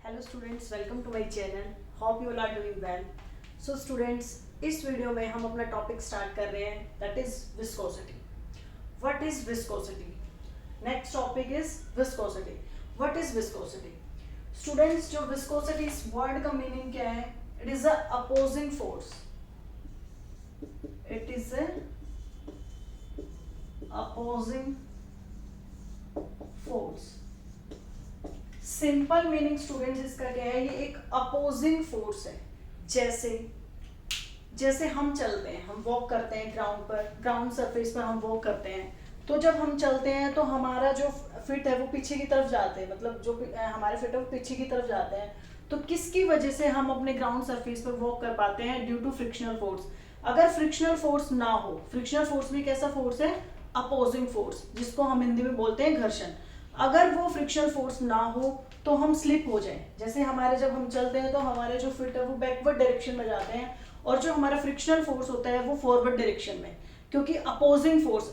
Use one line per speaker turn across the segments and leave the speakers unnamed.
Hello students, welcome to my channel. Hope you all are doing well. So students, इस video में हम अपना topic start कर रहे हैं, that is viscosity. What is viscosity? Next topic is viscosity. What is viscosity? Students, जो viscosity इस word का मीनिंग क्या है? It is a opposing force. It is a opposing force. Simple meaning students इसका क्या है? ये एक अपोजिंग फोर्स है। जैसे जैसे हम चलते हैं, हम वॉक करते हैं ग्राउंड पर, ग्राउंड सरफेस पर हम वॉक करते हैं, तो जब हम चलते हैं तो हमारा जो फिट है वो पीछे की तरफ जाते हैं, मतलब जो हमारे फिट है वो पीछे की तरफ जाते हैं। तो किसकी वजह से हम अपने ग्राउंड सरफेस पर वॉक कर पाते हैं? Due to frictional force. अगर फ्रिक्शनल फोर्स ना हो, फ्रिक्शनल फोर्स भी कैसा फोर्स है? अपोजिंग फोर्स, जिसको हम हिंदी में बोलते हैं घर्षण। अगर वो फ्रिक्शनल फोर्स ना हो तो हम स्लिप हो जाएं। जैसे हमारे जब हम चलते हैं तो हमारे जो फिट है वो बैकवर्ड डायरेक्शन में जाते हैं, और जो हमारा फ्रिक्शनल फोर्स होता है वो फॉरवर्ड डायरेक्शन में। क्योंकि अपोजिंग फोर्स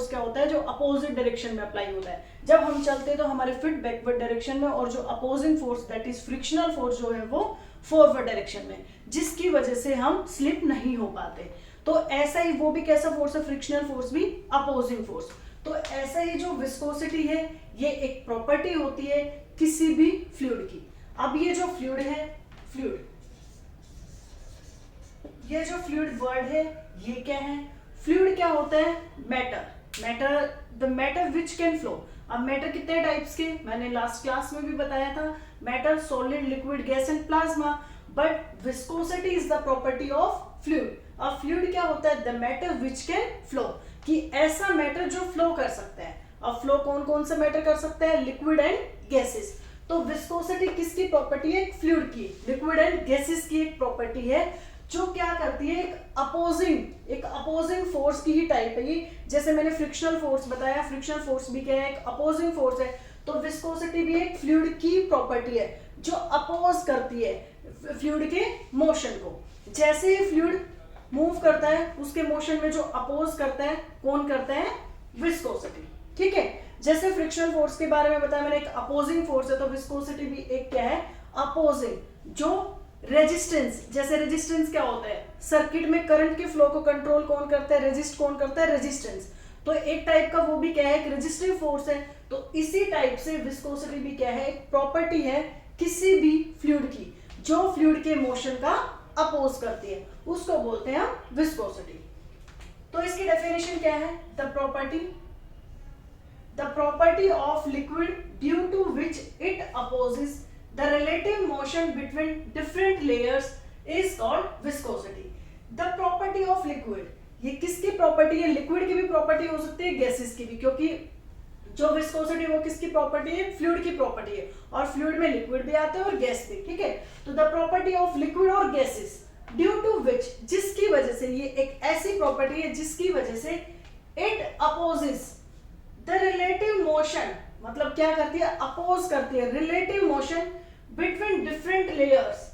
क्या होता है? जो अपोजिट डायरेक्शन में अप्लाई होता है। जब हम चलते हैं तो हमारे फिट बैकवर्ड डायरेक्शन में, और जो opposing force that is frictional force जो है वो फॉरवर्ड डायरेक्शन में, जिसकी वजह से हम स्लिप नहीं हो पाते। तो ऐसा ही वो भी कैसा फोर्स है? फ्रिक्शनल फोर्स भी अपोजिंग फोर्स। तो ऐसा ही जो विस्कोसिटी है, ये एक प्रॉपर्टी होती है किसी भी फ्लूइड की। अब ये जो फ्लूइड है, ये जो फ्लूइड वर्ड है, ये क्या है? फ्लूइड क्या होता है? Matter, the matter which can flow. अब मैटर कितने टाइप्स के? मैंने लास्ट क्लास में भी बताया था, matter, solid, liquid, gas and plasma. But viscosity is the property of fluid. अब फ्लूइड क्या होता है? The matter which can flow, कि ऐसा मैटर जो फ्लो कर सकता है। अब फ्लो कौन कौन सा मैटर कर सकता है? Liquid and gases. तो विस्कोसिटी किसकी प्रॉपर्टी है? फ्लूइड की, लिक्विड एंड गैसेस की एक प्रॉपर्टी है, जो क्या करती है? एक अपोजिंग फोर्स की ही टाइप है ये। जैसे मैंने फ्रिक्शनल फोर्स बताया, फ्रिक्शनल फोर्स भी क्या है? एक अपोजिंग फोर्स है। तो विस्कोसिटी भी एक फ्लूइड की प्रॉपर्टी है जो अपोज करती है फ्लूइड के मोशन को। जैसे ही फ्लूइड मूव करता है, उसके मोशन में जो अपोज करता है, कौन करता है? विस्कोसिटी। ठीक है, जैसे फ्रिक्शनल फोर्स के बारे में बताया मैंने, एक अपोजिंग फोर्स है, तो विस्कोसिटी भी एक क्या है? अपोजिंग। जो रेजिस्टेंस, जैसे रेजिस्टेंस क्या होता है? सर्किट में करंट के फ्लो को कंट्रोल कौन करता है? रेजिस्ट कौन करता है? रेजिस्टेंस। तो एक टाइप का वो भी क्या है? एक रेजिस्टिव फोर्स है। तो इसी टाइप से विस्कोसिटी भी क्या है? एक प्रॉपर्टी है किसी भी फ्लूइड की, जो फ्लूइड के मोशन का अपोज करती है, उसको बोलते हैं हम विस्कोसिटी। तो इसकी डेफिनेशन क्या है? The property of liquid due to which it opposes the relative motion between different layers is called viscosity. The property of liquid, ये किसकी प्रॉपर्टी है? लिक्विड की भी प्रॉपर्टी हो सकती है, गैसेस की भी, क्योंकि जो विस्कोसिटी वो किसकी प्रॉपर्टी है? फ्लूइड की प्रॉपर्टी है, और फ्लूइड में लिक्विड भी आते हैं और गैस भी। ठीक है, तो द प्रॉपर्टी ऑफ लिक्विड और गैसेस ड्यू टू विच, जिसकी वजह से, ये एक ऐसी प्रॉपर्टी है जिसकी वजह से it opposes the relative motion, मतलब क्या करती है? अपोज करती है relative motion between different layers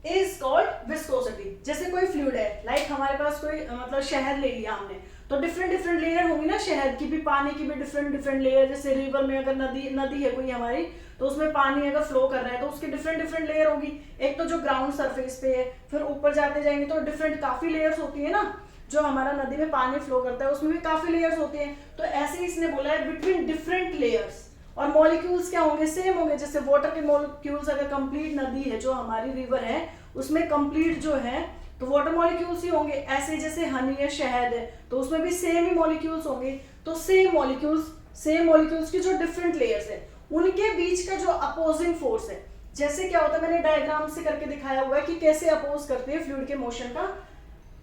is called viscosity. जैसे कोई फ्लूइड है, लाइक हमारे पास कोई मतलब शहद ले लिया हमने, तो डिफरेंट लेयर होंगी ना शहद की भी, पानी की भी डिफरेंट लेयर। जैसे रिवर में अगर नदी है कोई हमारी, तो उसमें पानी अगर फ्लो कर रहा है तो उसकी डिफरेंट लेयर होगी। एक तो जो ग्राउंड सरफेस पे है, फिर ऊपर जाते जाएंगे तो डिफरेंट काफी लेयर्स होती है ना। जो हमारा नदी में पानी फ्लो करता है उसमें भी काफी लेयर्स होती हैं। तो ऐसे ही इसने बोला है बिटवीन डिफरेंट लेयर्स। और मॉलिक्यूल्स क्या होंगे? सेम होंगे। जैसे वाटर के मॉलिक्यूल्स, अगर कंप्लीट नदी है जो हमारी रिवर है, उसमें कंप्लीट जो है तो वाटर मॉलिक्यूल्स ही होंगे। ऐसे जैसे हनी है, शहद है, तो उसमें भी सेम ही मॉलिक्यूल्स होंगे। तो सेम मॉलिक्यूल्स की जो डिफरेंट लेयर्स है, उनके बीच का जो अपोजिंग फोर्स है, जैसे क्या होता है, मैंने डायग्राम से करके दिखाया हुआ है कि कैसे अपोज करते हैं फ्लूइड के मोशन का।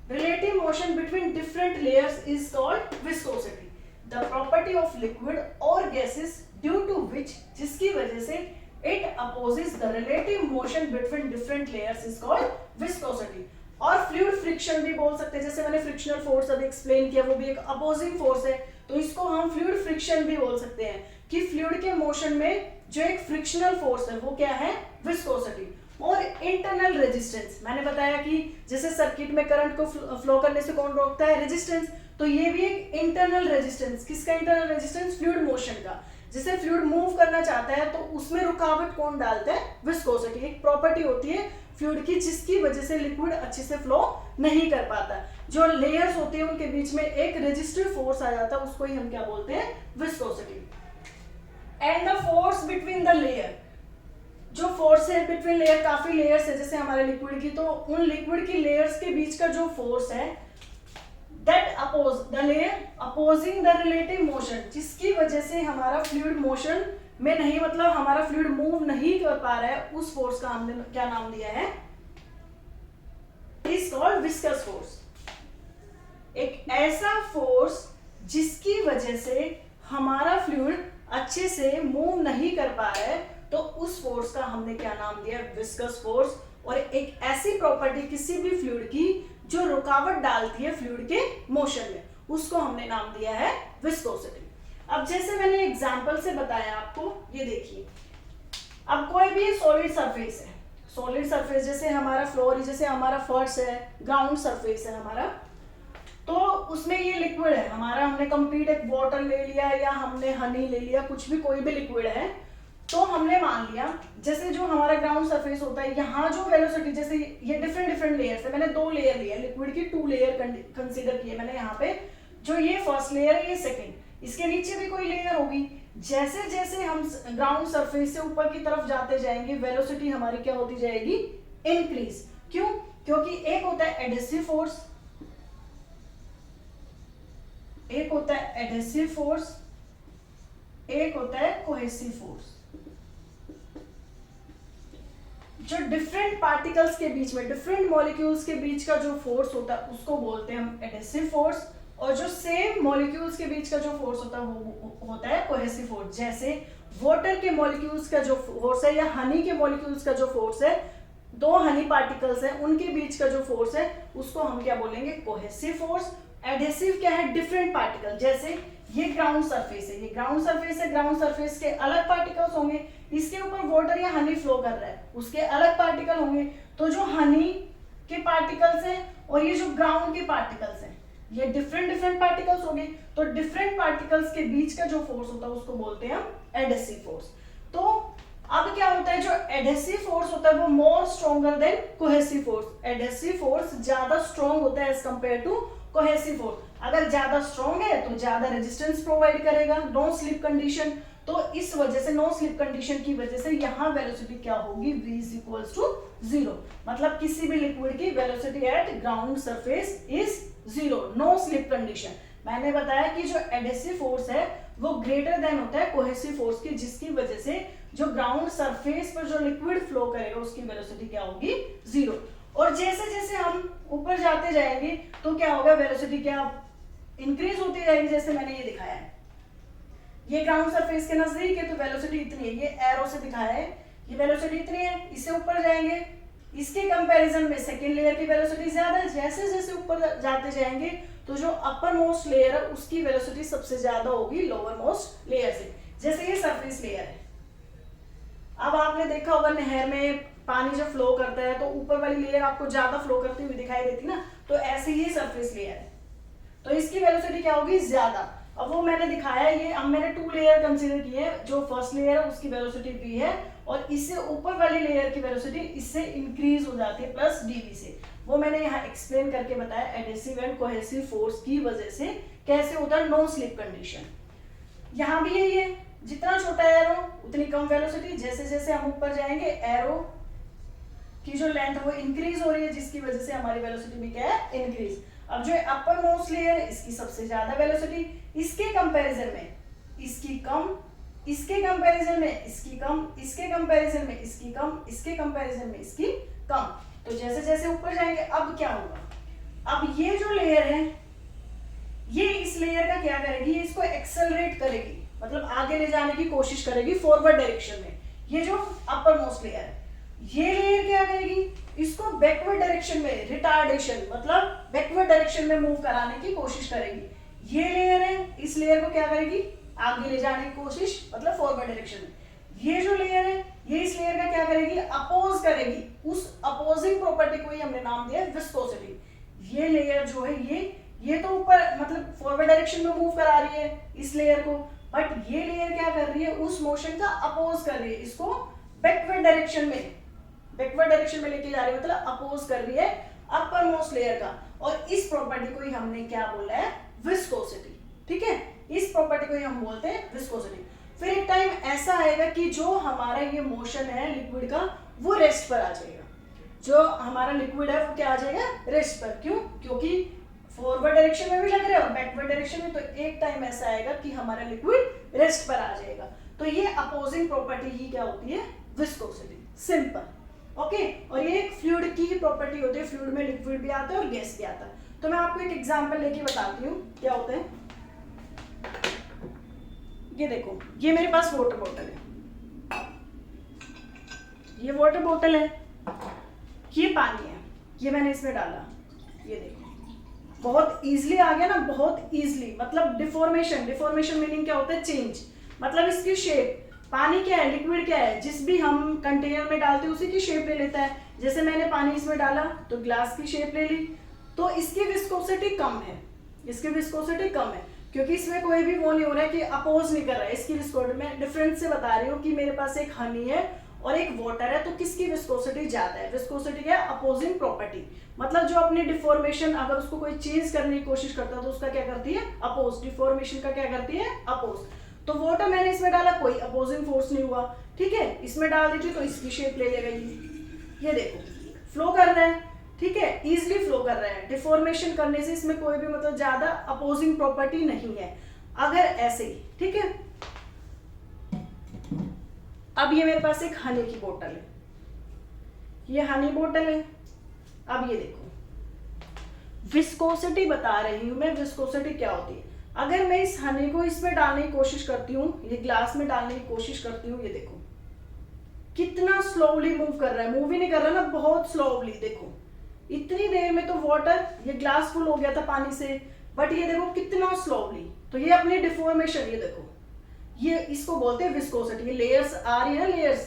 Relative motion between different layers is called viscosity. The property of liquid or gases due to which, जिसकी वजह से it opposes the relative motion between different layers is called viscosity. और fluid friction भी बोल सकते हैं। जैसे मैंने फ्रिक्शनल फोर्स अभी एक्सप्लेन किया, वो भी एक अपोजिंग फोर्स है, तो इसको हम फ्लूइड फ्रिक्शन भी बोल सकते हैं, कि फ्लूइड के मोशन में जो एक फ्रिक्शनल फोर्स है वो क्या है? विस्कोसिटी। और इंटरनल रेजिस्टेंस, मैंने बताया कि जैसे सर्किट में करंट को फ्लो करने से कौन रोकता है? रेजिस्टेंस। तो ये भी एक इंटरनल रेजिस्टेंस। किसका इंटरनल रेजिस्टेंस? फ्लूइड मोशन का। जिसे फ्लूइड मूव करना चाहता है तो उसमें रुकावट कौन डालता है? विस्कोसिटी। एक प्रॉपर्टी होती है फ्लूइड की जिसकी वजह से लिक्विड अच्छे से फ्लो नहीं कर पाता। जो लेयर्स होती है उनके बीच में एक रेजिस्टिव फोर्स आ जाता है, उसको ही हम क्या बोलते हैं? Viscosity. And the force between the layer, जो फोर्स है बिटवीन लेयर, काफी लेयर्स है जैसे हमारे लिक्विड की, तो उन लिक्विड की लेयर्स के बीच का जो फोर्स है that oppose the layer opposing the relative motion, जिसकी वजह से हमारा फ्लूइड मोशन में नहीं, मतलब हमारा फ्लूइड मूव नहीं कर पा रहा है, उस फोर्स का हमने क्या नाम दिया है? Is called viscous force. एक ऐसा फोर्स जिसकी वजह से हमारा फ्लूइड अच्छे से मूव नहीं कर पा रहा है, तो उस फोर्स का हमने क्या नाम दिया? Viscous force. और एक ऐसी प्रॉपर्टी किसी भी फ्लूइड की जो रुकावट डालती है फ्लूइड के मोशन में, उसको हमने नाम दिया है विस्कोसिटी। अब जैसे मैंने एग्जांपल से बताया आपको, ये देखिए, अब कोई भी सॉलिड सरफेस है, सॉलिड सरफेस जैसे हमारा फ्लोर, जैसे हमारा फर्श है, ग्राउंड सरफेस है हमारा, तो उसमें ये लिक्विड है हमारा, हमने कंप्लीट एक वाटर ले लिया या हमने हनी ले लिया, कुछ भी कोई भी लिक्विड है, तो हमने मान लिया जैसे जो हमारा ग्राउंड सरफेस होता है, यहाँ जो वेलोसिटी, जैसे ये डिफरेंट डिफरेंट लेयर्स है, मैंने 2 लेयर लिया लिक्विड की, 2 लेयर कंसीडर किए मैंने यहाँ पे, जो ये फर्स्ट लेयर है, ये सेकेंड, इसके नीचे भी कोई लेयर होगी। जैसे जैसे हम ग्राउंड सरफेस से ऊपर की तरफ जाते जाएंगे, वेलोसिटी हमारी क्या होती जाएगी? इंक्रीज। क्यों? क्योंकि एक होता है एडहेसिव फोर्स, एक होता है एडहेसिव फोर्स, एक होता है कोहेसिव फोर्स। जो डिफरेंट पार्टिकल्स के बीच में, डिफरेंट मॉलिक्यूल्स के बीच का जो फोर्स होता है उसको बोलते हैं हम एडहेसिव फोर्स, और जो सेम मॉलिक्यूल्स के बीच का जो फोर्स होता है वो होता है कोहेसिव फोर्स। जैसे वाटर के मॉलिक्यूल्स का जो फोर्स है या हनी के मॉलिक्यूल्स का जो फोर्स है, 2 हनी पार्टिकल्स हैं उनके बीच का जो फोर्स है उसको हम क्या बोलेंगे? Cohesive force. एडहेसिव क्या है? Different particle. जैसे ये ग्राउंड सरफेस है, ये ग्राउंड सरफेस है, ग्राउंड सरफेस के अलग पार्टिकल्स होंगे, इसके ऊपर वाटर या हनी फ्लो कर रहा है, उसके अलग पार्टिकल होंगे। तो जो हनी के पार्टिकल्स हैं और ये जो ग्राउंड के पार्टिकल्स हैं, ये डिफरेंट डिफरेंट पार्टिकल्स होंगे, तो डिफरेंट पार्टिकल्स के बीच का जो फोर्स होता है उसको बोलते हैं हम एडहेसिव फोर्स। तो अब क्या होता है, जो एडहेसिव फोर्स होता है वो more stronger then cohesive force. Adhesive force ज्यादा स्ट्रॉन्ग होता है as compare to cohesive force. अगर ज्यादा स्ट्रॉन्ग है तो ज्यादा रेजिस्टेंस प्रोवाइड करेगा, नो स्लिप कंडीशन, तो इस वजह से नो स्लिप कंडीशन की वजह से यहाँ वेलोसिटी क्या होगी? v is equals to 0। मतलब किसी भी लिक्विड की velocity at ground surface is 0, no slip condition. मैंने बताया कि जो एडहेसिव फोर्स है वो ग्रेटर देन होता है कोहेसिव फोर्स की, जिसकी वजह से जो ग्राउंड सरफेस पर जो लिक्विड फ्लो करेगा उसकी वेलोसिटी क्या होगी? 0। और जैसे जैसे हम ऊपर जाते जाएंगे तो क्या होगा? वेलोसिटी क्या इंक्रीज होती जाएगी, जैसे मैंने ये दिखाया है। ये ग्राउंड सरफेस के नजदीक है तो वेलोसिटी इतनी है, ये एरो से दिखाया है, ये वेलोसिटी इतनी है। इससे ऊपर जाएंगे, इसके कंपैरिजन में सेकेंड लेयर की वेलोसिटी ज्यादा है। जैसे जैसे ऊपर जाते जाएंगे तो जो अपर मोस्ट लेयर है उसकी वेलोसिटी सबसे ज्यादा होगी लोअर मोस्ट लेयर से। जैसे ये सरफेस लेयर है, अब आपने देखा होगा नहर में पानी जब फ्लो करता है तो ऊपर वाली लेयर आपको ज्यादा फ्लो करती हुई दिखाई देती ना, तो ऐसे ही सरफेस लेयर है, तो इसकी वेलोसिटी क्या होगी? ज्यादा। अब वो मैंने दिखाया है, ये अब मैंने 2 लेयर कंसीडर किए हैं। जो फर्स्ट लेयर है उसकी वेलोसिटी v है और इससे ऊपर वाली लेयर की वेलोसिटी इससे इंक्रीज हो जाती है प्लस dv से। वो मैंने यहाँ एक्सप्लेन करके बताया एडहेसिव एंड कोहेसिव फोर्स की वजह से कैसे होता है नो स्लिप कंडीशन। यहाँ भी यही है, जितना छोटा एरो उतनी कम वेलोसिटी, जैसे जैसे हम ऊपर जाएंगे एरो की जो लेंथ वो इंक्रीज हो रही है, जिसकी वजह से हमारी वेलोसिटी भी क्या है? इंक्रीज। अब जो अपर मोस्ट लेयर है इसकी सबसे ज्यादा वेलोसिटी, इसके कंपैरिजन में इसकी कम, इसके कंपैरिजन में इसकी कम, इसके कंपैरिजन में इसकी कम, इसके कंपैरिजन में इसकी कम। तो जैसे जैसे ऊपर जाएंगे अब क्या होगा? अब ये जो लेयर है ये इस लेयर का क्या करेगी? इसको एक्सेलरेट करेगी, मतलब आगे ले जाने की कोशिश करेगी फॉरवर्ड डायरेक्शन में। ये जो अपर मोस्ट लेयर है, ये लेयर क्या करेगी? इसको बैकवर्ड डायरेक्शन में, रिटार्डेशन मतलब बैकवर्ड डायरेक्शन में मूव कराने की कोशिश करेगी। ये लेयर है, इस लेयर को क्या करेगी? आगे ले जाने की कोशिश, मतलब फॉरवर्ड डायरेक्शन में। ये जो लेयर है ये इस लेयर का क्या करेगी? अपोज करेगी। उस अपोजिंग प्रॉपर्टी को ही हमने नाम दिया विस्कोसिटी। ये लेयर जो है ये तो ऊपर मतलब फॉरवर्ड डायरेक्शन में मूव करा रही है इस लेयर को, बट ये लेयर क्या कर रही है, उस मोशन का अपोज कर रही है, इसको बैकवर्ड डायरेक्शन में लेके जा रही है, मतलब अपोज कर रही है अपर मोस्ट लेयर का। और इस प्रॉपर्टी को ही हमने क्या बोला है, विस्कोसिटी। ठीक है, इस प्रॉपर्टी को ही हम बोलते हैं विस्कोसिटी। फिर एक टाइम ऐसा आएगा कि जो हमारा ये मोशन है लिक्विड का वो रेस्ट पर आ जाएगा, जो हमारा लिक्विड है वो क्या आ जाएगा, रेस्ट पर। क्यों, क्योंकि फॉरवर्ड डायरेक्शन में भी लग रहा है और बैकवर्ड डायरेक्शन में, तो एक टाइम ऐसा आएगा कि हमारा लिक्विड रेस्ट पर आ जाएगा। तो ये अपोजिंग प्रॉपर्टी ही क्या होती है, विस्कोसिटी। सिंपल। ओके, और ये एक फ्लूइड की ही प्रॉपर्टी होती है, फ्लूइड में लिक्विड भी आता है और गैस भी आता है। तो मैं आपको एक एग्जांपल लेके बताती हूँ क्या होता है। ये देखो, ये मेरे पास वाटर बॉटल है, ये वाटर बॉटल है, ये पानी है, ये मैंने इसमें डाला, ये देखो बहुत इजीली आ गया ना, बहुत इजीली। मतलब डिफॉर्मेशन मीनिंग क्या होता है, चेंज। मतलब इसकी शेप, पानी क्या है, लिक्विड क्या है, जिस भी हम कंटेनर में डालते हैं उसी की शेप ले लेता है। जैसे मैंने पानी इसमें डाला तो ग्लास की शेप ले ली, तो इसकी विस्कोसिटी कम है, क्योंकि इसमें कोई भी वो नहीं हो रहा है कि अपोज नहीं कर रहा है। इसकी विस्कोसिटी मैं डिफरेंस से बता रही हूँ कि मेरे पास एक हनी है और एक वाटर है, तो किसकी विस्कोसिटी ज्यादा है। विस्कोसिटी क्या है, अपोजिंग प्रॉपर्टी। मतलब जो अपनी डिफॉर्मेशन, अगर उसको कोई चेंज करने की कोशिश करता है तो उसका क्या करती है, अपोज। डिफॉर्मेशन का क्या करती है, अपोज। तो वाटर मैंने इसमें डाला, कोई अपोजिंग फोर्स नहीं हुआ। ठीक है, इसमें डाल दीजिए तो इसकी शेप ले लेगा, ये देखो फ्लो कर रहा है। ठीक है, इजिली फ्लो कर रहा है। डिफॉर्मेशन करने से इसमें कोई भी मतलब ज्यादा अपोजिंग प्रॉपर्टी नहीं है। अगर ऐसे ही, ठीक है, अब ये मेरे पास एक हनी की बोतल है, ये हनी बोतल है। अब ये देखो, विस्कोसिटी बता रही हूं मैं, विस्कोसिटी क्या होती है। अगर मैं इस हनी को इसमें डालने की कोशिश करती हूँ, ये ग्लास में डालने की कोशिश करती हूँ, ये देखो कितना स्लोली मूव कर रहा है, मूव ही नहीं कर रहा ना, बहुत स्लोली। देखो इतनी देर में तो वाटर, ये ग्लास फुल हो गया था पानी से, बट ये देखो कितना स्लोली। तो ये अपनी डिफॉर्मेशन, ये देखो, ये इसको बोलते हैं विस्कोसिटी। ये लेयर्स आ रही है ना, लेयर्स,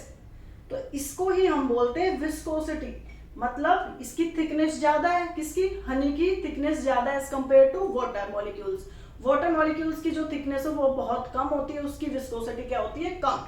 तो इसको ही हम बोलते हैं विस्कोसिटी। मतलब इसकी थिकनेस ज्यादा है, किसकी, हनी की थिकनेस ज्यादा है as compare to water molecules. Water molecules की जो थिकनेस है वो बहुत कम होती है, उसकी विस्कोसिटी क्या होती है, कम।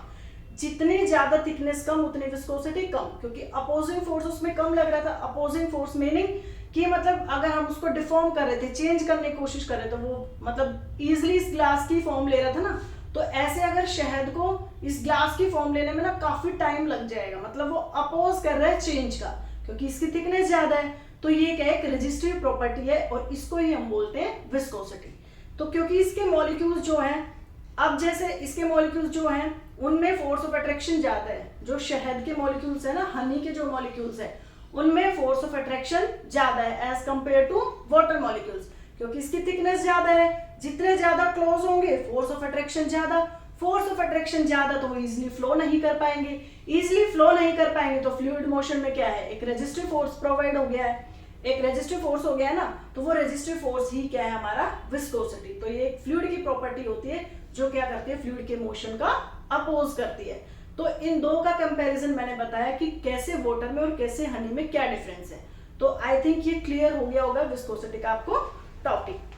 जितनी ज्यादा थिकनेस कम उतनी विस्कोसिटी कम, क्योंकि अपोजिंग फोर्स उसमें कम लग रहा था। अपोजिंग फोर्स मीनिंग कि मतलब अगर हम उसको डिफॉर्म कर रहे थे, चेंज करने की कोशिश कर रहे थे, वो मतलब इजिली इस ग्लास की फॉर्म ले रहा था ना, तो ऐसे अगर शहद को इस ग्लास की फॉर्म लेने में ना काफी टाइम लग जाएगा। मतलब वो अपोज कर रहा है चेंज का, क्योंकि इसकी थिकनेस ज्यादा है। तो ये क्या है, एक रेजिस्टिव प्रॉपर्टी है और इसको ही हम बोलते हैं विस्कोसिटी। तो क्योंकि इसके मॉलिक्यूल्स जो हैं, अब जैसे इसके मॉलिक्यूल्स जो हैं उनमें फोर्स ऑफ अट्रैक्शन ज्यादा है। जो शहद के मॉलिक्यूल्स है ना, हनी के जो मॉलिक्यूल्स है उनमें फोर्स ऑफ अट्रैक्शन ज्यादा है as compare to water molecules, क्योंकि इसकी थिकनेस ज्यादा है। जितने ज्यादा क्लोज होंगे फोर्स ऑफ अट्रैक्शन ज्यादा, फोर्स ऑफ अट्रैक्शन ज्यादा तो वो इजिली फ्लो नहीं कर पाएंगे। इजिली फ्लो नहीं कर पाएंगे तो फ्लूइड मोशन में क्या है, एक रेजिस्टिव फोर्स प्रोवाइड हो गया है, एक रेजिस्टिव फोर्स हो गया है ना, तो वो रेजिस्टिव फोर्स ही क्या है, हमारा विस्कोसिटी। तो ये एक फ्लूइड की प्रॉपर्टी होती है जो क्या करती है, फ्लूइड के मोशन का अपोज करती है। तो इन दो का कंपैरिजन मैंने बताया कि कैसे वाटर में और कैसे हनी में क्या डिफरेंस है। तो आई थिंक ये क्लियर हो गया होगा विस्कोसिटी का आपको टॉपिक।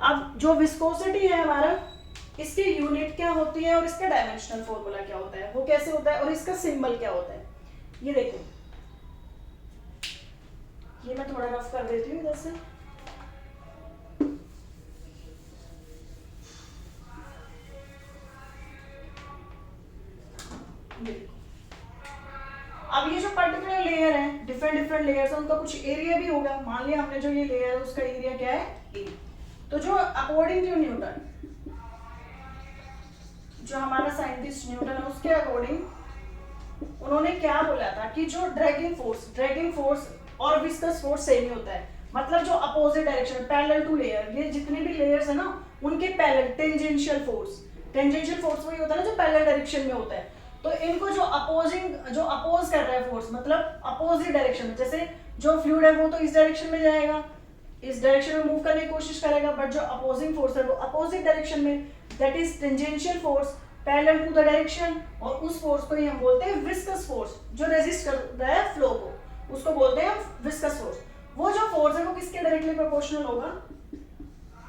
अब जो विस्कोसिटी है हमारा, इसकी यूनिट क्या होती है और इसका डायमेंशनल फॉर्मूला क्या होता है, वो कैसे होता है और इसका सिंबल क्या होता है। ये देखो, ये मैं थोड़ा रफ कर देती हूँ जैसे। अब ये जो पर्टिकुलर लेयर है, डिफरेंट लेयर्स है, उनका कुछ एरिया भी होगा। मान लिया हमने जो ये लेयर है उसका एरिया क्या है, ए। तो जो अकॉर्डिंग टू न्यूटन, जो हमारा साइंटिस्ट न्यूटन है, उसके अकॉर्डिंग उन्होंने क्या बोला था कि जो ड्रैगिंग फोर्स और विस्कस फोर्स सेम ही होता है। मतलब जो opposite direction, parallel to layer, ये जितने भी लेयर्स है ना उनके पैरेलल टेंजेंशियल फोर्स वही होता है ना जो पैरेलल डायरेक्शन में होता है। तो इनको जो अपोज कर रहा है फोर्स, मतलब अपोजिट डायरेक्शन में, जैसे जो फ्लूइड है वो तो इस डायरेक्शन में जाएगा, इस डायरेक्शन में मूव करने की कोशिश करेगा, बट जो अपोजिंग फोर्स है वो अपोजिट डायरेक्शन में, that is tangential force parallel to the direction. और उस फोर्स को ही हम बोलते हैं विस्कस फोर्स, जो रेजिस्ट कर रहा है फ्लो को, उसको बोलते हैं विस्कस फोर्स। वो जो फोर्स है वो किसके डायरेक्टली प्रोपोर्शनल होगा,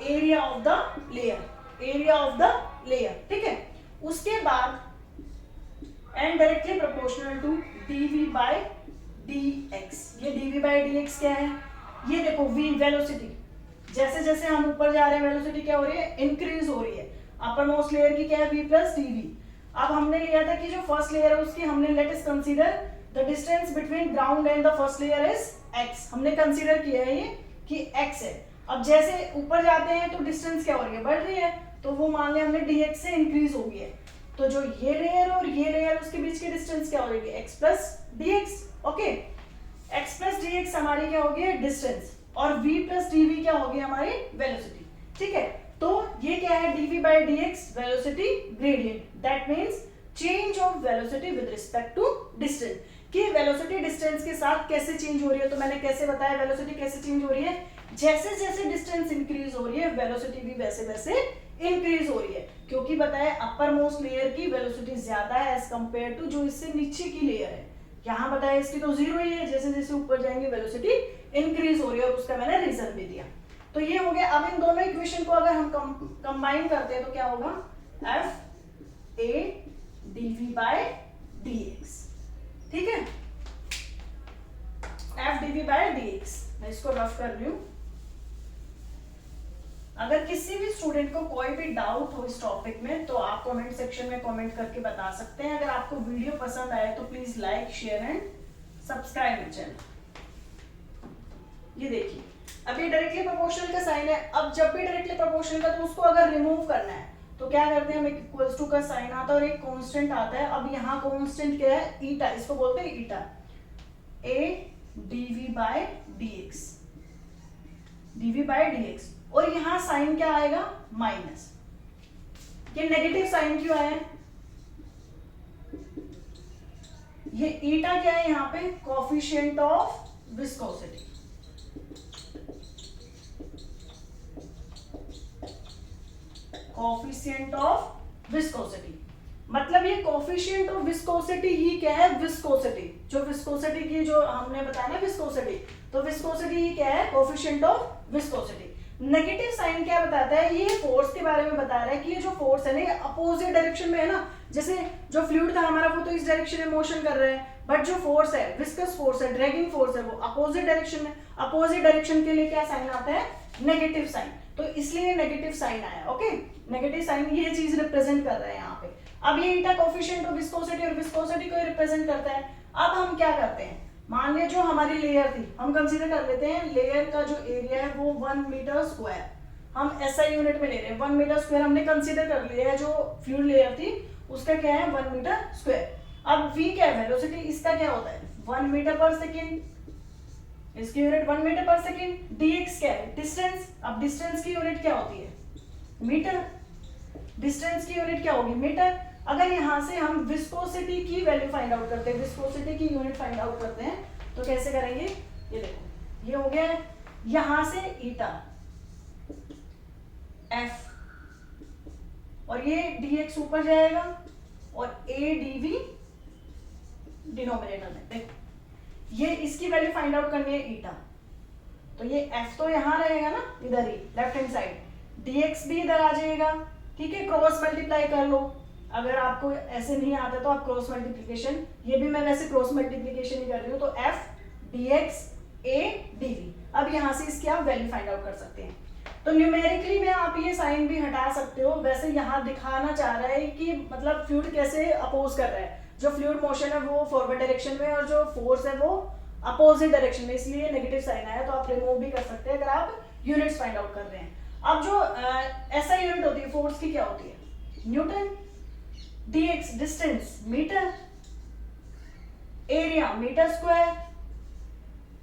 area of the layer, area of the layer, ठीक है। उसके बाद and directly proportional to dv by dx। ये dv बाय dx क्या है, ये देखो v वेलोसिटी, जैसे जैसे हम ऊपर जा रहे हैं वेलोसिटी क्या हो रही है, इंक्रीज हो रही है। अपर मोस्ट लेयर की क्या है, v प्लस dv। अब हमने लिया था कि जो फर्स्ट लेयर है उसकी हमने let us consider the distance between ground and the first layer is x, हमने कंसीडर किया है ये कि x है। अब जैसे ऊपर जाते हैं तो डिस्टेंस क्या हो रही है, बढ़ रही है, तो वो मान लिया हमने dx से इंक्रीज हो गई है। तो जो ये लेयर और ये लेयर उसके बीच की डिस्टेंस क्या हो जाएगी, x plus dx, okay. x plus dx हमारी क्या होगी, डिस्टेंस, और v प्लस dv क्या होगी, हमारी वेलोसिटी, ठीक है। तो ये क्या है, dv by dx velocity gradient, that means change of velocity with respect to distance, कि वेलोसिटी डिस्टेंस के साथ कैसे चेंज हो रही है। तो मैंने कैसे बताया वेलोसिटी कैसे चेंज हो रही है, जैसे जैसे डिस्टेंस इंक्रीज हो रही है वेलोसिटी भी वैसे वैसे इंक्रीज हो रही है, क्योंकि बताया अपर मोस्ट लेयर की वेलोसिटी ज्यादा है एज कंपेयर टू जो इससे नीचे की लेयर है। यहाँ बताया इसकी तो जीरो ही है, जैसे जैसे ऊपर जाएंगे वेलोसिटी इंक्रीज हो रही है, और उसका मैंने रीजन भी दिया। तो ये हो गया। अब इन दोनों इक्वेशन को अगर हम कंबाइन करते हैं तो क्या होगा, F A dv by dx, ठीक है, एफ dv बाय dx। मैं इसको रफ कर रही हूं। अगर किसी भी स्टूडेंट को कोई भी डाउट हो इस टॉपिक में तो आप कमेंट सेक्शन में कमेंट करके बता सकते हैं। अगर आपको वीडियो पसंद आए तो please like share and subscribe my channel. ये देखिए, अब ये डायरेक्टली प्रोपोर्शनल का साइन है। अब जब भी डायरेक्टली प्रोपोर्शनल का, तो उसको अगर रिमूव करना है तो क्या करते हैं, हम इक्वल्स टू का साइन आता है और एक कांस्टेंट आता है। अब यहाँ कांस्टेंट क्या है, ईटा, इसको बोलते हैं eta, A dv by dx, dv by dx, और यहाँ साइन क्या आएगा, माइनस। ये नेगेटिव साइन क्यों आया, ये ईटा क्या है यहाँ पे, coefficient of viscosity, coefficient of viscosity, मतलब ये कोफिशिएंट ऑफ विस्कोसिटी ही क्या है, विस्कोसिटी, जो विस्कोसिटी की जो हमने बताया ना विस्कोसिटी, तो विस्कोसिटी ही क्या है, coefficient of viscosity. Negative sign क्या बताता है, ये फोर्स के बारे में बता रहा है कि ये जो फोर्स है ना अपोजिट डायरेक्शन में है ना, जैसे जो फ्लूइड था हमारा वो तो इस डायरेक्शन में मोशन कर रहा है, बट जो फोर्स है, विस्कस फोर्स है, ड्रैगिंग फोर्स है, वो अपोजिट डायरेक्शन में। अपोजिट डायरेक्शन के लिए क्या साइन आता है, नेगेटिव साइन, तो इसलिए नेगेटिव साइन आया, ओके। नेगेटिव साइन ये चीज रिप्रेजेंट कर रहा है यहाँ पे। अब ये ईटा कोफिशिएंट ऑफ विस्कोसिटी और विस्कोसिटी को रिप्रेजेंट करता है। अब हम क्या करते हैं, मान लिया जो हमारी लेयर थी, हम कंसीडर कर लेते हैं लेयर का जो एरिया है वो 1 मीटर स्क्वायर, हम एसआई यूनिट में ले रहे हैं। 1 मीटर स्क्वायर हमने कंसीडर कर लिया है, जो फ्लूइड लेयर थी उसका क्या है, 1 मीटर स्क्वायर। अब v क्या है, वेलोसिटी, इसका क्या होता है 1 मीटर पर सेकेंड, इसकी यूनिट 1 मीटर पर सेकेंड। dx क्या है, डिस्टेंस, अब डिस्टेंस की यूनिट क्या होती है, मीटर, डिस्टेंस की यूनिट क्या होगी, मीटर। अगर यहाँ से हम विस्कोसिटी की वैल्यू फाइंड आउट करते हैं, विस्कोसिटी की यूनिट फाइंड आउट करते हैं, तो कैसे करेंगे, ये देखो, ये हो गया है, यहां से ईटा एफ, और ये dx ऊपर जाएगा और a dv डिनोमिनेटर में। देखो, ये इसकी वैल्यू फाइंड आउट करनी है ईटा, तो ये f तो यहां रहेगा ना, इधर ही लेफ्ट हैंड साइड, dx भी इधर आ जाएगा, ठीक है। क्रॉस मल्टीप्लाई कर लो, अगर आपको ऐसे नहीं आता तो आप क्रॉस मल्टीप्लिकेशन, ये भी मैं वैसे क्रॉस मल्टीप्लिकेशन ही कर रही हूँ, तो f dx a dv। अब यहाँ से इसकी आप वैल्यू फाइंड आउट कर सकते हैं। तो न्यूमेरिकली में आप ये साइन भी हटा सकते हो। वैसे यहाँ दिखाना चाह रहा है कि मतलब फ्लूइड कैसे अपोज कर रहा है, जो फ्लूइड मोशन है वो फॉरवर्ड डायरेक्शन में और जो फोर्स है वो अपोजिट डायरेक्शन में, इसलिए नेगेटिव साइन आया। तो आप रिमूव भी कर सकते हैं अगर आप यूनिट्स फाइंड आउट कर रहे हैं। अब जो ऐसा यूनिट होती है फोर्स की, क्या होती है, newton, dx distance metre, area metre square,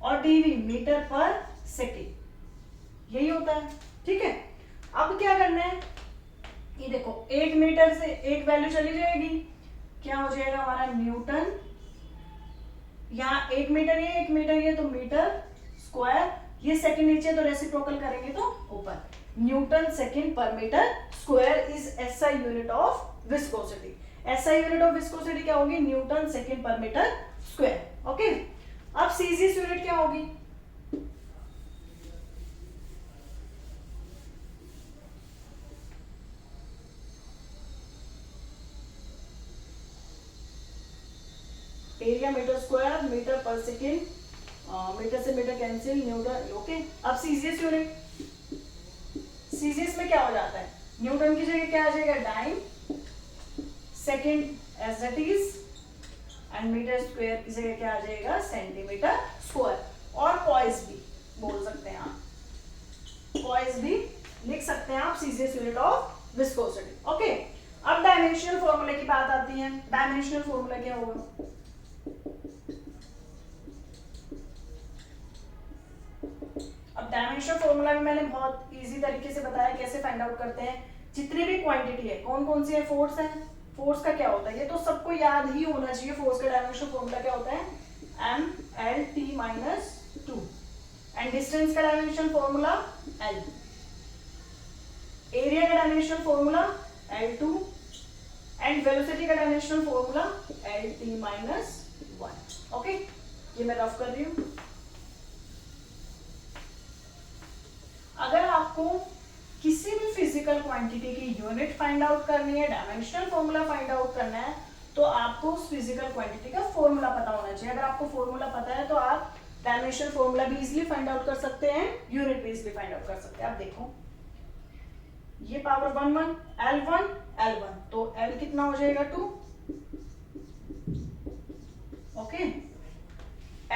और dv मीटर पर सेकेंड, यही होता है, ठीक है। अब क्या करना है, ये देखो 1 मीटर से एक वैल्यू चली जाएगी, क्या हो जाएगा हमारा न्यूटन, यहाँ 1 मीटर ये 1 मीटर ये, तो मीटर स्क्वायर, ये सेकंड नीचे तो रेसिप्रोकल करेंगे तो ऊपर, न्यूटन सेकंड पर metre square is SI unit of viscosity. SI unit of viscosity क्या होगी, न्यूटन सेकंड पर मीटर स्क्वायर, ओके। अब सीजीएस यूनिट क्या होगी, एरिया मीटर स्क्वायर, मीटर पर सेकेंड, मीटर से मीटर कैंसिल, न्यूटन। ओके, अब सीजीएस यूनिट, सीजीएस में क्या हो जाता है, न्यूटन की जगह क्या आ जाएगा, dyne, second as it is, and metre square की जगह क्या आ जाएगा, सेंटीमीटर स्क्वायर। और पॉइस भी बोल सकते हैं आप, पॉइस भी लिख सकते हैं आप, CGS unit of viscosity. Okay, अब डायमेंशनल फॉर्मूले की बात आती है। डायमेंशनल फॉर्मूला क्या होगा, अब डायमेंशनल फॉर्मूला में मैंने बहुत इजी तरीके से बताया कैसे फाइंड आउट करते हैं। जितनी भी क्वांटिटी है, कौन कौन सी है, फोर्स है, फोर्स का क्या होता है, ये तो सबको याद ही होना चाहिए। फोर्स का डायमेंशनल फॉर्मूला क्या होता है, M L T minus 2, and distance का डायमेंशनल फॉर्मूला एल, एरिया का dimensional formula L2, and velocity का dimensional formula LT minus 1। Okay, ये मैं रफ कर रही हूं। अगर आपको किसी भी फिजिकल क्वांटिटी की यूनिट फाइंड आउट करनी है, डायमेंशनल फॉर्मूला फाइंड आउट करना है, तो आपको उस फिजिकल क्वांटिटी का फॉर्मूला पता होना चाहिए। अगर आपको फॉर्मूला पता है तो आप डायमेंशनल फॉर्मूला भी इजीली फाइंड आउट कर सकते हैं, यूनिट भी इजीली फाइंड आउट कर सकते हैं। आप देखो, ये पावर 1 L1, तो L कितना हो जाएगा 2, ओके,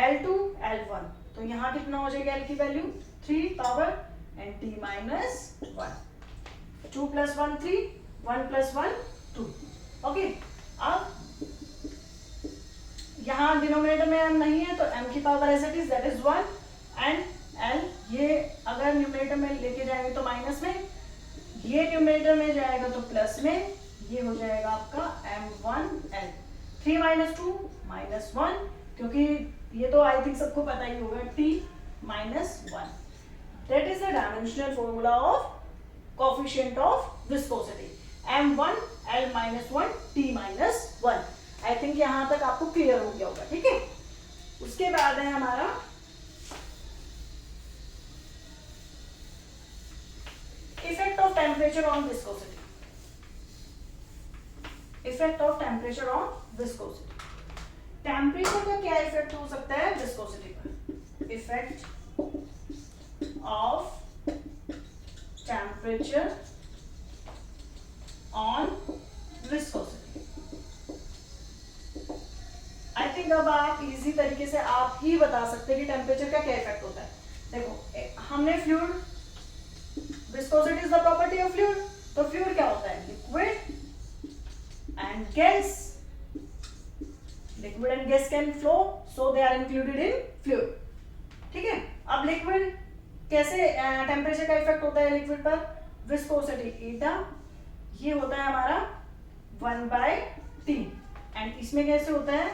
L2 L1, तो यहां कितना हो जाएगा L की value 3 power and T minus 1, 2 + 1 3, 1 + 1 2। Okay, अब यहां डिनोमिनेटर में m नहीं है तो m की power as it is, that is 1, and L, ये अगर न्यूमरेटर में लेके जाएंगे तो माइनस में, ये न्यूमरेटर में जाएगा तो प्लस में, ये हो जाएगा आपका m1l। 3 - 2 -1, क्योंकि ये तो आई थिंक सबको पता ही होगा, t - 1। That is the dimensional formula of coefficient of viscosity, m1 l - 1 t - 1। I think यहां तक आपको क्लियर हो गया होगा, ठीक है। उसके बाद है हमारा effect of temperature on viscosity, effect of temperature on viscosity। Temperature का क्या इफेक्ट हो सकता है विस्कोसिटी पर, effect of temperature on viscosity. I think अब आप इजी तरीके से आप ही बता सकते हैं कि टेम्परेचर का क्या इफेक्ट होता है। देखो, हमने fluid, viscosity is the property of fluid, तो फ्लूइड क्या होता है, liquid and gas, liquid and gas can flow, so they are included in fluid, ठीक है। अब लिक्विड कैसे टेम्परेचर का इफेक्ट होता है लिक्विड पर, विस्कोसिटी ईटा, ये होता है हमारा 1/T, एंड इसमें कैसे होता है,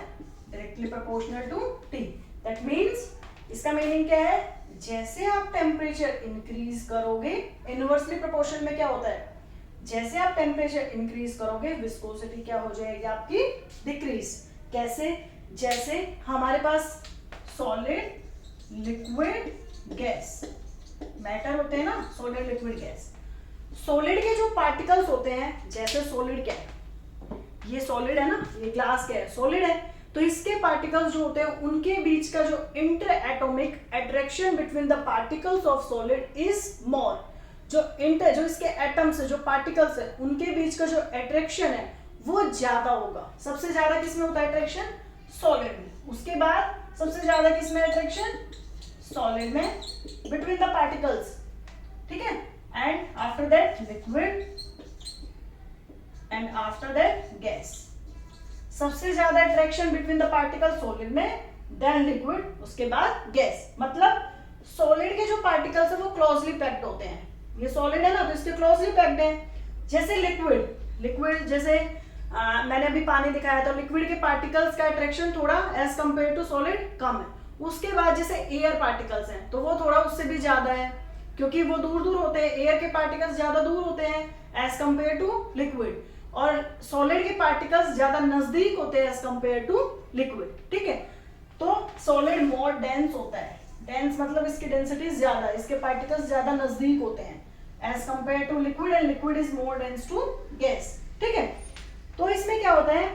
directly proportional to T। That means, इसका मीनिंग क्या है, जैसे आप टेम्परेचर इंक्रीज करोगे, इनवर्सली प्रोपोर्शन में क्या होता है, जैसे आप टेम्परेचर इंक्रीज करोगे विस्कोसिटी क्या हो जाएगी आपकी, डिक्रीज। कैसे, जैसे हमारे पास सॉलिड, लिक्विड, गैस, मैटर होते हैं ना, सॉलिड, लिक्विड, गैस। सॉलिड के जो पार्टिकल्स होते हैं, जैसे सॉलिड क्या है, ये सॉलिड है ना, ये ग्लास क्या है, सॉलिड है, तो इसके पार्टिकल्स जो होते हैं उनके बीच का जो inter atomic attraction between the particles of solid is more. जो इसके एटम्स है, जो पार्टिकल्स है, उनके बीच का जो अट्रैक्शन है वो ज्यादा होगा। सबसे ज्यादा किसमें होता है अट्रैक्शन, सॉलिड में। उसके बाद सबसे ज्यादा किसमें अट्रैक्शन, सॉलिड में, बिटवीन द पार्टिकल्स, ठीक है। And after that liquid, and after that gas. सबसे ज्यादा attraction between the particle solid में, देन लिक्विड, उसके बाद गैस। मतलब सॉलिड के जो पार्टिकल्स है वो क्लोजली पैक्ड होते हैं, ये सॉलिड है ना तो इसके क्लोजली पैक्ड है। जैसे लिक्विड जैसे मैंने अभी पानी दिखाया, तो लिक्विड के पार्टिकल्स का अट्रैक्शन थोड़ा एज कंपेयर टू सॉलिड कम है। उसके बाद जैसे एयर पार्टिकल्स हैं तो वो थोड़ा उससे भी ज्यादा है, क्योंकि वो दूर दूर होते हैं, एयर के पार्टिकल्स ज्यादा दूर होते हैं एज कंपेयर टू लिक्विड, और सॉलिड के पार्टिकल्स ज्यादा नजदीक होते हैं एज कंपेयर टू लिक्विड, ठीक है। तो सॉलिड मोर डेंस होता है, डेंस मतलब इसकी डेंसिटी ज्यादा, इसके पार्टिकल्स ज्यादा नजदीक होते हैं as compare to liquid, and liquid is more dense to gas, ठीक है। तो इसमें क्या होता है,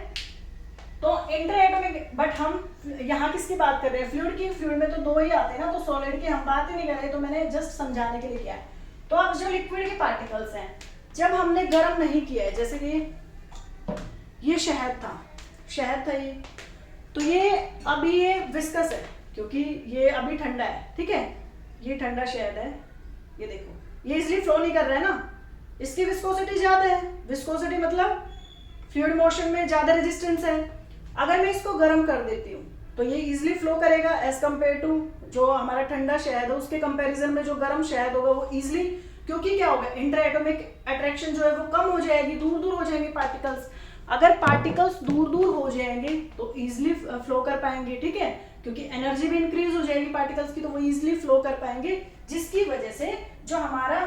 तो इंटर एटॉमिक, बट हम यहाँ किसकी बात कर रहे हैं, फ्लूइड की। फ्लूइड में तो दो ही आते हैं ना, तो सॉलिड की हम बात ही नहीं कर रहे, तो मैंने जस्ट समझाने के लिए किया है। तो अब जो लिक्विड के पार्टिकल्स हैं, जब हमने गर्म नहीं किया है, जैसे कि ये शहद था ये, तो ये अभी ये विस्कस है क्योंकि ये अभी ठंडा है, ठीक है, ये ठंडा शहद है, ये देखो ये इजिली फ्लो नहीं कर रहा है ना, इसकी विस्कोसिटी ज्यादा है। विस्कोसिटी मतलब फ्लूइड मोशन में ज्यादा रेजिस्टेंस है। अगर मैं इसको गर्म कर देती हूँ तो ये इजिली फ्लो करेगा एज कम्पेयर टू जो हमारा ठंडा शहद है, उसके कंपैरिजन में जो गर्म शहद होगा वो इजिली, क्योंकि क्या होगा, इंटर एटॉमिक अट्रैक्शन जो है वो कम हो जाएगी, दूर दूर हो जाएंगे पार्टिकल्स। अगर पार्टिकल्स दूर दूर हो जाएंगे तो इजिली फ्लो कर पाएंगे, ठीक है, क्योंकि एनर्जी भी इंक्रीज हो जाएगी पार्टिकल्स की, तो वो इजिली फ्लो कर पाएंगे, जिसकी वजह से जो हमारा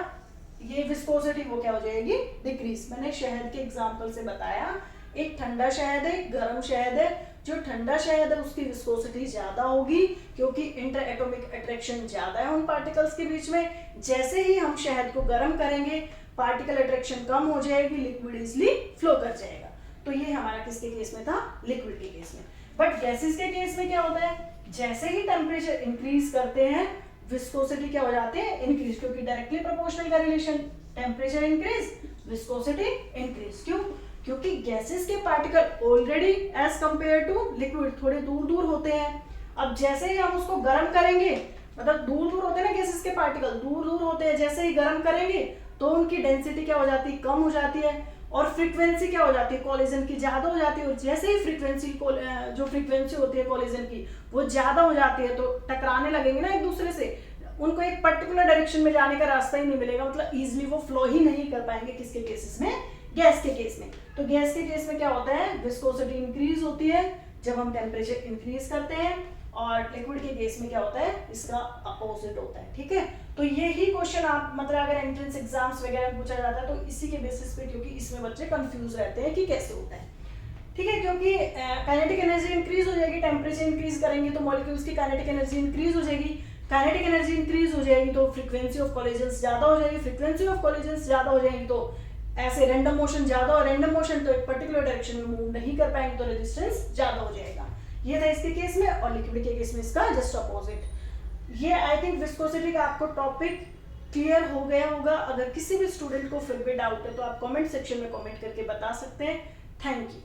ये विस्कोसिटी वो क्या हो जाएगी, डिक्रीज। मैंने शहद के एग्जांपल से बताया, एक ठंडा शहद है, गर्म शहद है। जो ठंडा शहद है उसकी विस्कोसिटी ज्यादा होगी क्योंकि इंटर एटॉमिक अट्रैक्शन ज्यादा है उन पार्टिकल्स के बीच में। जैसे ही हम शहद को गर्म करेंगे पार्टिकल अट्रैक्शन कम हो जाएगी, लिक्विड इजिली फ्लो कर जाएगा। तो ये हमारा किसके केस में था, लिक्विड के केस में। बट गैसेस के केस में क्या होता है, जैसे ही टेम्परेचर इंक्रीज करते हैं विस्कोसिटी क्या हो जाते हैं, इंक्रीज, क्योंकि डायरेक्टली प्रोपोर्शनल का relation, temperature increase viscosity increase. क्यों, क्योंकि गैसेस के particle already as compare to liquid थोड़े दूर दूर होते हैं। अब जैसे ही हम उसको गर्म करेंगे, मतलब दूर दूर होते हैं ना गैसेस के पार्टिकल, दूर दूर होते हैं, जैसे ही गर्म करेंगे तो उनकी डेंसिटी क्या हो जाती है, कम हो जाती है, और फ्रीक्वेंसी क्या हो जाती है, कोलिजन की ज्यादा हो जाती है। और जैसे ही फ्रीक्वेंसी जो फ्रीक्वेंसी होती है कोलिजन की वो ज्यादा हो जाती है तो टकराने लगेंगे ना एक दूसरे से, उनको एक पर्टिकुलर डायरेक्शन में जाने का रास्ता ही नहीं मिलेगा, मतलब इजिली वो फ्लो ही नहीं कर पाएंगे। किसके केसेस में, गैस के केस में। तो गैस के केस में क्या होता है, विस्कोसिटी इंक्रीज होती है जब हम टेम्परेचर इंक्रीज करते हैं, और लिक्विड के केस में क्या होता है, इसका अपोजिट होता है, ठीक है। तो यही क्वेश्चन आप मतलब अगर एंट्रेंस एग्जाम्स वगैरह में पूछा जाता है तो इसी के बेसिस पे, क्योंकि इसमें बच्चे कंफ्यूज रहते हैं कि कैसे होता है, ठीक है, क्योंकि काइनेटिक एनर्जी इंक्रीज हो जाएगी, टेम्परेचर इंक्रीज करेंगे तो मॉलिक्यूल्स की काइनेटिक एनर्जी इंक्रीज हो जाएगी, काइनेटिक एनर्जी इंक्रीज हो जाएगी तो फ्रीक्वेंसी ऑफ कोलिजन्स ज्यादा हो जाएगी, फ्रीक्वेंसी ऑफ कोलिजन्स ज्यादा हो जाएगी तो ऐसे रैंडम मोशन ज्यादा, और रैंडम मोशन तो एक पर्टिकुलर डायरेक्शन में मूव नहीं कर पाएंगे तो रेजिस्टेंस ज्यादा हो जाएगा। ये था इसके केस में, और लिक्विड के केस में इसका जस्ट अपोजिट। ये आई थिंक विस्कोसिटी का आपको टॉपिक क्लियर हो गया होगा। अगर किसी भी स्टूडेंट को फिर भी डाउट है तो आप कमेंट सेक्शन में कमेंट करके बता सकते हैं। Thank you.